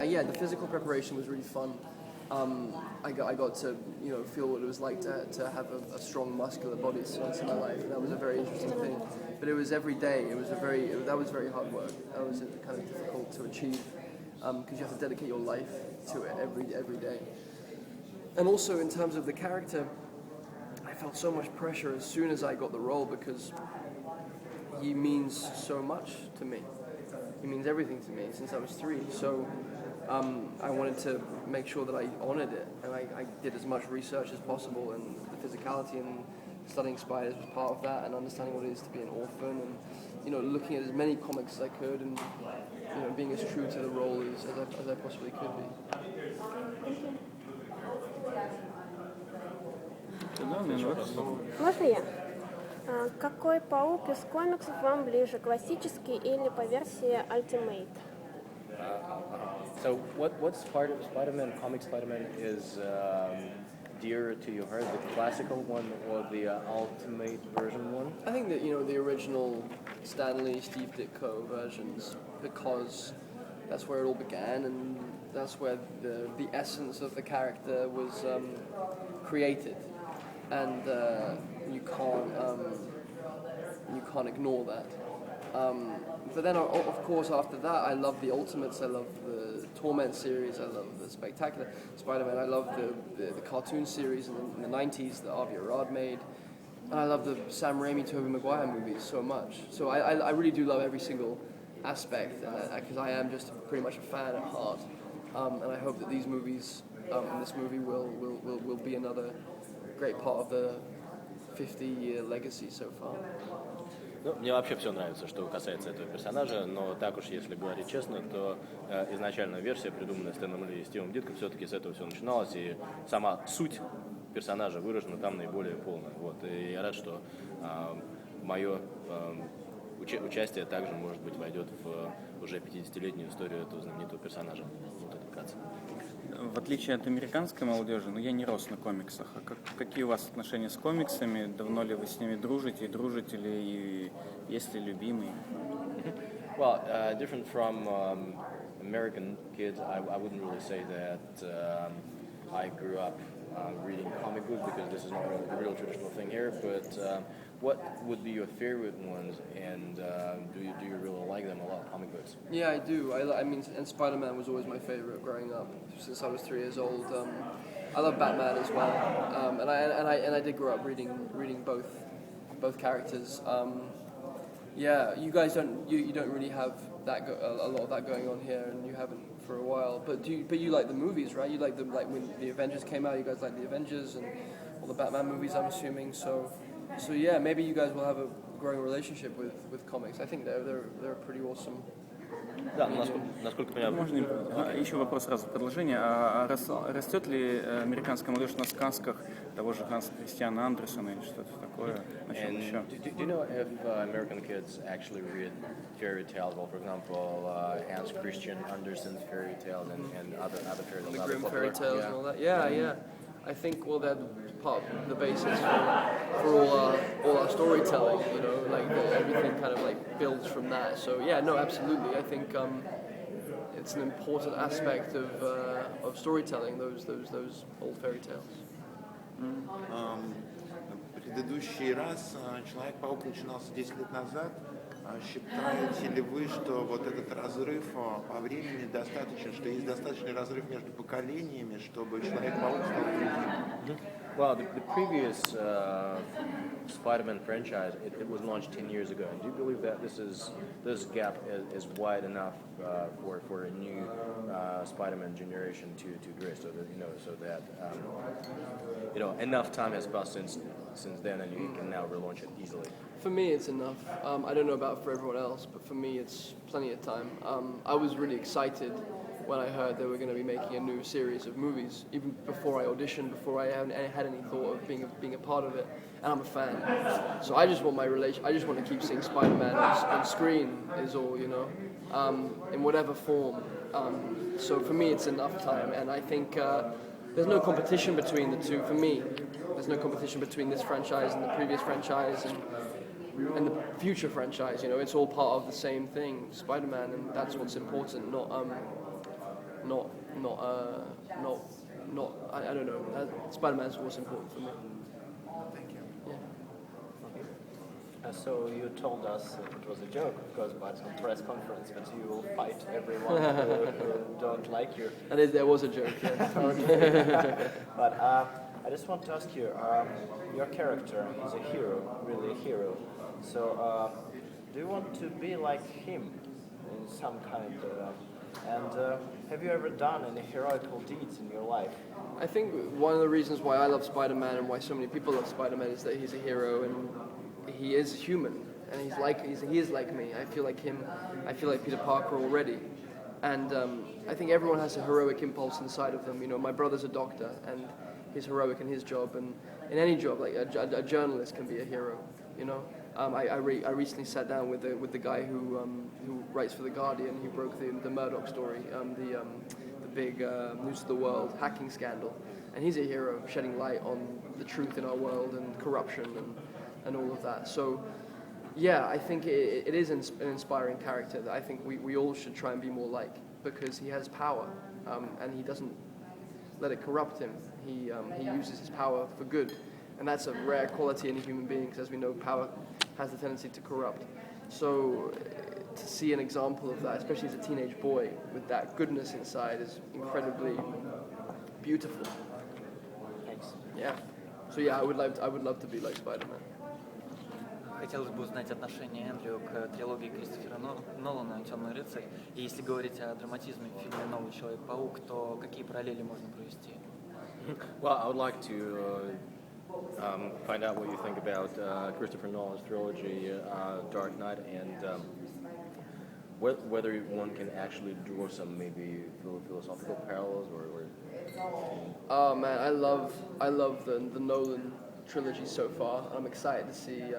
yeah, the physical preparation was really fun. I got to feel what it was like to have a strong muscular body once in my life. That was a very interesting thing. But it was every day. That was very hard work. That was kind of difficult to achieve because you have to dedicate your life to it every day. And also in terms of the character, I felt so much pressure as soon as I got the role because he means so much to me. He means everything to me since I was 3. So I wanted to make sure that I honored it, and I did as much research as possible, and the physicality and studying spiders was part of that, and understanding what it is to be an orphan, and looking at as many comics as I could, and being as true to the role as I possibly could be. Можно я? Какой паук из комиксов вам ближе, классический или по версии Ultimate? So what's part of Spider-Man, comic Spider-Man is dearer to your heart, the classical one or the Ultimate version one? I think that, the original Stan Lee, Steve Ditko versions, because that's where it all began and that's where the essence of the character was created. And you can't ignore that. But then, of course, after that, I love the Ultimates. I love the Torment series. I love the Spectacular Spider-Man. I love the cartoon series in the 90s that Avi Arad made. And I love the Sam Raimi, Tobey Maguire movies so much. So I really do love every single aspect because I am just pretty much a fan at heart. And I hope that these movies and this movie will be another great part of the 50-year legacy so far. Мне вообще все нравится, что касается этого персонажа, но так уж, если говорить честно, то изначальная версия, придуманная Стэном Ли и Стивом Дитко, все-таки с этого все начиналось, и сама суть персонажа выражена там наиболее полно. Вот. И я рад, что мое участие также, может быть, войдет в уже 50-летнюю историю этого знаменитого персонажа. Вот это вкратце. В отличие от американской молодежи, я не рос на комиксах. А какие у вас отношения с комиксами? Давно ли вы с ними дружите ли, и есть ли любимый? Well, different from American kids, I wouldn't really say that I grew up reading comic books because this is not a real traditional thing here. But what would be your favorite ones, and do you really like them a lot, comic books? Yeah, I do. I mean, and Spider-Man was always my favorite growing up since I was 3 years old. I love Batman as well, and I did grow up reading both characters. Yeah, you guys don't really have a lot of that going on here, and you haven't for a while. But you like the movies, right? You like when the Avengers came out. You guys like the Avengers and all the Batman movies, I'm assuming. So yeah, maybe you guys will have a growing relationship with comics. I think they're pretty awesome. Да, насколько понимаю. Можно еще вопрос сразу в продолжение. Растет ли американская молодежь на сказках того же Ханса Кристиана Андерсона или что-то такое? Do you know if American kids actually read fairy tales? Well, for example, Hans Christian Andersen's fairy tales and other fairy tales. The Grimm fairy tales and all that. Yeah. I think they're part of the basis for all our storytelling. Everything kind of builds from that. So yeah, no, absolutely. I think it's an important aspect of storytelling. Those old fairy tales. Предыдущий раз Человек-паук начинался 10 лет назад. Считаете ли вы, что вот этот разрыв по времени достаточен, что есть достаточный разрыв между поколениями, чтобы Человек-паук стал другим? Well, the previous Spider-Man franchise, it was launched 10 years ago. And do you believe that this gap is wide enough for a new Spider-Man generation to grace, so that enough time has passed since then, and you can now relaunch it easily? For me, it's enough. I don't know about for everyone else, but for me, it's plenty of time. I was really excited when I heard they were going to be making a new series of movies, even before I auditioned, before I had any thought of being a part of it. And I'm a fan, so I just want I just want to keep seeing Spider-Man on screen. Is all, in whatever form. So for me, it's enough time, and I think there's no competition between the two. For me, there's no competition between this franchise and the previous franchise and the future not, not, not, not. I don't know. Spider-Man's what's important for me. Thank you. So you told us it was a joke, of course, but on press conference that you will fight everyone who don't like you. There was a joke. Yeah. But I just want to ask you, your character is a hero, really a hero. So do you want to be like him in some kind of... And have you ever done any heroical deeds in your life? I think one of the reasons why I love Spider-Man and why so many people love Spider-Man is that he's a hero and he is human, and he is like me. I feel like him. I feel like Peter Parker already, and I think everyone has a heroic impulse inside of them. You know, my brother's a doctor, and he's heroic in his job, and in any job, like a journalist can be a hero. You know, I recently sat down with the guy who writes for the Guardian. He broke the Murdoch story, the big News of the World hacking scandal, and he's a hero, shedding light on the truth in our world and corruption and all of that. So, yeah, I think it is an inspiring character that I think we all should try and be more like, because he has power, and he doesn't let it corrupt him. He uses his power for good, and that's a rare quality in a human being, because as we know, power has the tendency to corrupt. So, to see an example of that, especially as a teenage boy with that goodness inside, is incredibly beautiful. Thanks. Yeah. So yeah, I would love to be like Spider-Man. Хотелось бы узнать отношение Эндрю к трилогии Кристофера Нолана «Темный рыцарь». И если говорить о драматизме в фильме «Новый Человек-паук», то какие параллели можно провести? Well, I would like to find out what you think about Christopher Nolan's trilogy, Dark Knight, and whether one can actually draw some maybe philosophical parallels or. Oh man, I love the Nolan trilogy so far. I'm excited to see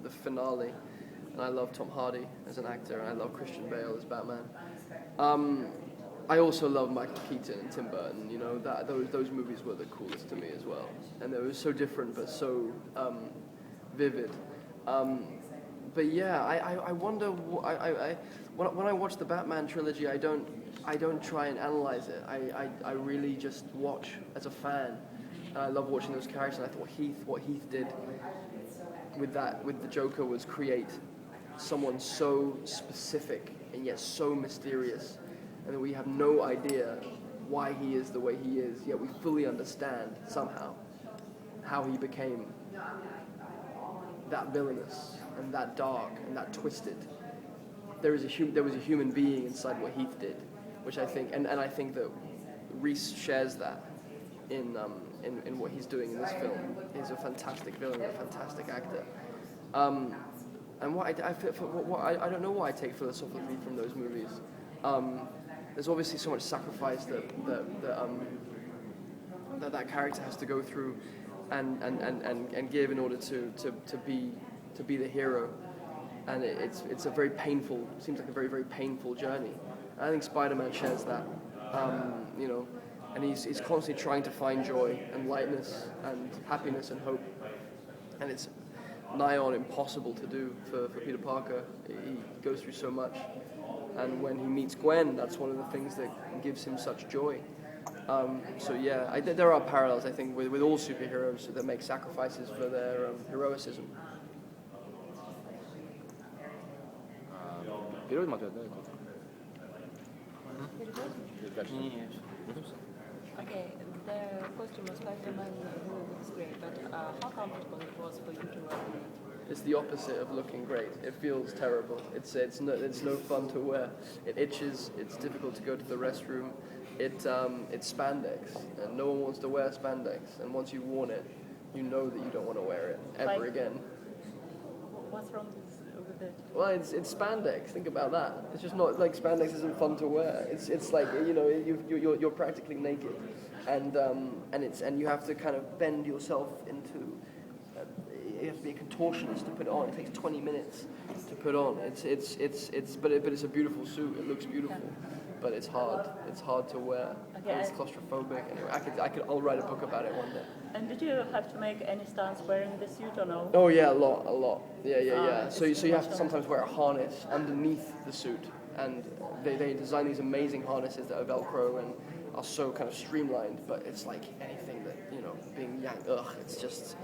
the finale, and I love Tom Hardy as an actor, and I love Christian Bale as Batman. I also love Michael Keaton and Tim Burton. You know, those movies were the coolest to me as well, and they were so different but so vivid. But yeah, I wonder. When I watch the Batman trilogy, I don't try and analyze it. I really just watch as a fan. And I love watching those characters. And I thought what Heath did with the Joker was create someone so specific and yet so mysterious, and that we have no idea why he is the way he is. Yet we fully understand somehow how he became that villainous and that dark and that twisted. There was a human being inside what Heath did, which I think, and I think that Reese shares that in what he's doing in this film. He's a fantastic villain, a fantastic actor. And what I don't know why I take philosophically from those movies. There's obviously so much sacrifice that character has to go through and give in order to be the hero. And it's a very painful, seems like a very, very painful journey. And I think Spider-Man shares that, you know, and he's constantly trying to find joy and lightness and happiness and hope. And it's nigh on impossible to do for Peter Parker. He goes through so much. And when he meets Gwen, that's one of the things that gives him such joy. So yeah, there are parallels, I think, with all superheroes that make sacrifices for their heroicism. Переводим ответ, да? Okay, the costume of Spider-Man looks great, but how comfortable it was for you to wear? It's the opposite of looking great. It feels terrible. It's no fun to wear. It itches. It's difficult to go to the restroom. It's spandex, and no one wants to wear spandex. And once you've worn it, you know that you don't want to wear it ever again. What's wrong with it? Well, it's spandex. Think about that. It's just not like spandex isn't fun to wear. It's like, you know, you're practically naked, and you have to kind of bend yourself into. You have to be a contortionist to put it on. It takes 20 minutes to put on. But it's a beautiful suit. It looks beautiful, but it's hard. It's hard to wear. Okay. And it's claustrophobic. Anyway, I'll write a book about it one day. And did you have to make any stunts wearing the suit or no? Oh yeah, a lot. Yeah. It's So you have to much sometimes wear a harness underneath the suit, and they design these amazing harnesses that are Velcro and are so kind of streamlined, but it's like anything that, you know, being yanked, it's just,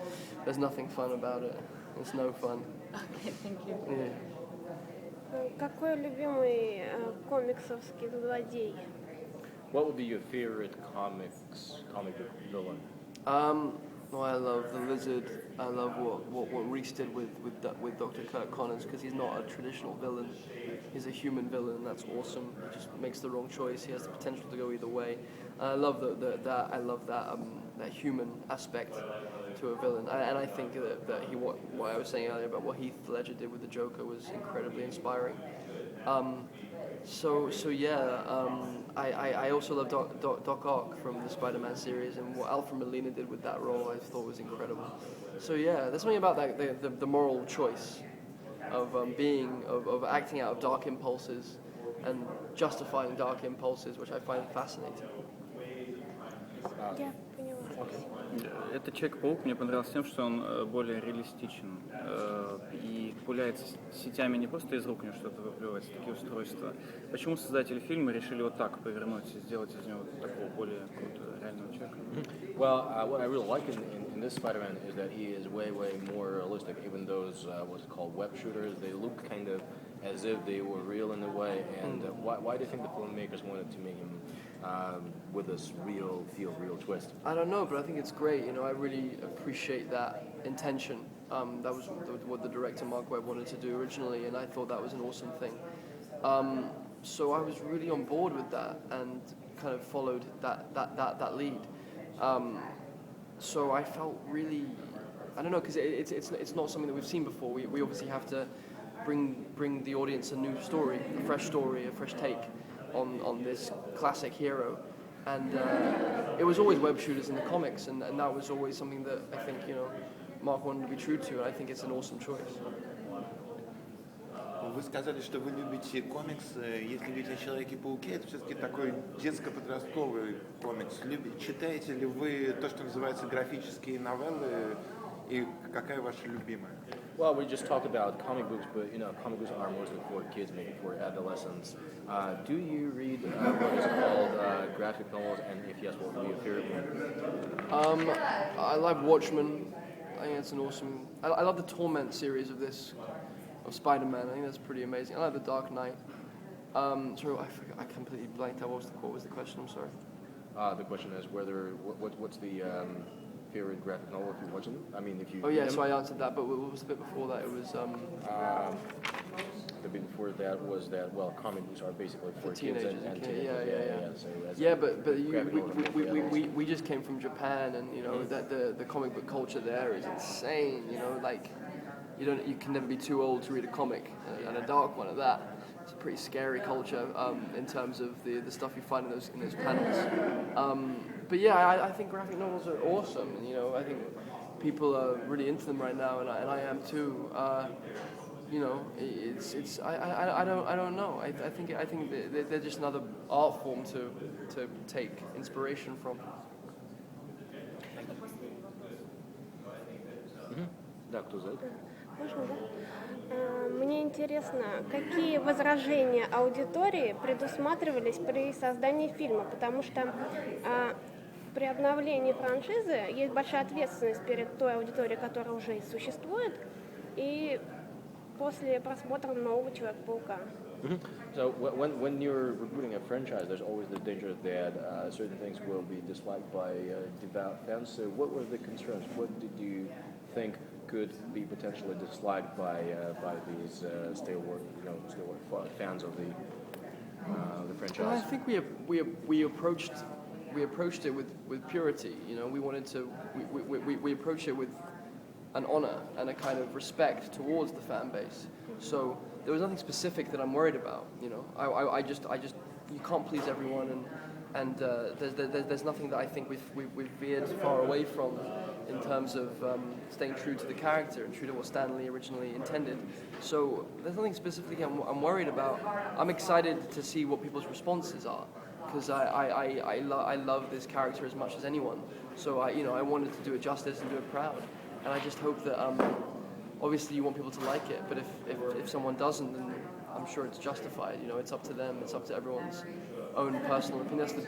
there's nothing fun about it. It's no fun. Okay, thank you. Yeah. Какой любимый комиксовский злодей? What would be your favorite comic book villain? Well, I love the Lizard. I love what Reese did with Dr. Kirk Connors, because he's not a traditional villain. He's a human villain. That's awesome. He just makes the wrong choice. He has the potential to go either way. I love that human aspect to a villain. And I think that what I was saying earlier about what Heath Ledger did with the Joker was incredibly inspiring. I also love Doc Ock from the Spider-Man series, and what Alfred Molina did with that role I thought was incredible. So yeah, there's something about that the moral choice of acting out of dark impulses and justifying dark impulses, which I find fascinating. Я поняла. Этот Человек-паук мне понравился тем, что он более реалистичен и пуляет сетями не просто из рук, у него что-то выплевывается, такие устройства. Почему создатели фильма решили вот так повернуть и сделать из него такого более крутого реального человека? Well, what I really like in this Spider-Man is that he is way more realistic. Even those what's called web shooters, they look kind of as if they were real in a way. And why do you think the filmmakers wanted to make him with this real twist? I don't know, but I think it's great. You know, I really appreciate that intention. That was what the director Mark Webb wanted to do originally, and I thought that was an awesome thing. So I was really on board with that and kind of followed that lead. So I felt really, I don't know, because it's not something that we've seen before. We obviously have to bring the audience a new story, a fresh take on this classic hero. And it was always web shooters in the comics, and that was always something that I think, you know, Mark wanted to be true to, and I think it's an awesome choice. Вы сказали, что вы любите комиксы. Если говорить о Человеке-пауке, это все-таки такой детско-подростковый комикс. Читаете ли вы то, что называется графические новеллы, и какая ваша любимая? Well, we just talked about comic books, but you know, comic books are mostly for kids, maybe for adolescents. Do you read what is called graphic novels, and if yes, what would be your favorite one? I like Watchmen. I think it's an awesome. I love the Torment series of Spider-Man. I think that's pretty amazing. I like the Dark Knight. Sorry, I completely blanked out. What was the question? I'm sorry. The question is what's the favorite graphic novel if you watch them? I mean, if you. Oh yeah, so I answered that. But what was the bit before that? It was. The bit before that was that comic books are basically for kids teenagers and teenagers. Yeah. But we just came from Japan, and you know that the comic book culture there is insane. You know, like you can never be too old to read a comic, and a dark one at that. It's a pretty scary culture in terms of the stuff you find in those panels. But yeah, I think graphic novels are awesome, and you know I think people are really into them right now, and I am too. You know, I don't know. I think they're just another art form to take inspiration from. Да, кто за это? Можно, да? Мне интересно, какие возражения аудитории предусматривались при создании фильма, потому что при обновлении франшизы есть большая ответственность перед той аудиторией, которая уже существует, и после просмотра нового Человека-паука. So when you're rebooting a franchise, there's always the danger that certain things will be disliked by devout fans. So what were the concerns? What did you think could be potentially disliked by these stalwart fans of the franchise? Well, I think we approached it with purity. You know, we approached it with an honor and a kind of respect towards the fan base. So there was nothing specific that I'm worried about. You know, I just you can't please everyone, and there's nothing that I think we've veered far away from in terms of staying true to the character and true to what Stan Lee originally intended. So there's nothing specifically I'm worried about. I'm excited to see what people's responses are, because I love this character as much as anyone. So I wanted to do it justice and do it proud. And I just hope that obviously you want people to like it, but if someone doesn't, then I'm sure it's justified. You know, it's up to them. It's up to everyone's own personal opinion. That's the beauty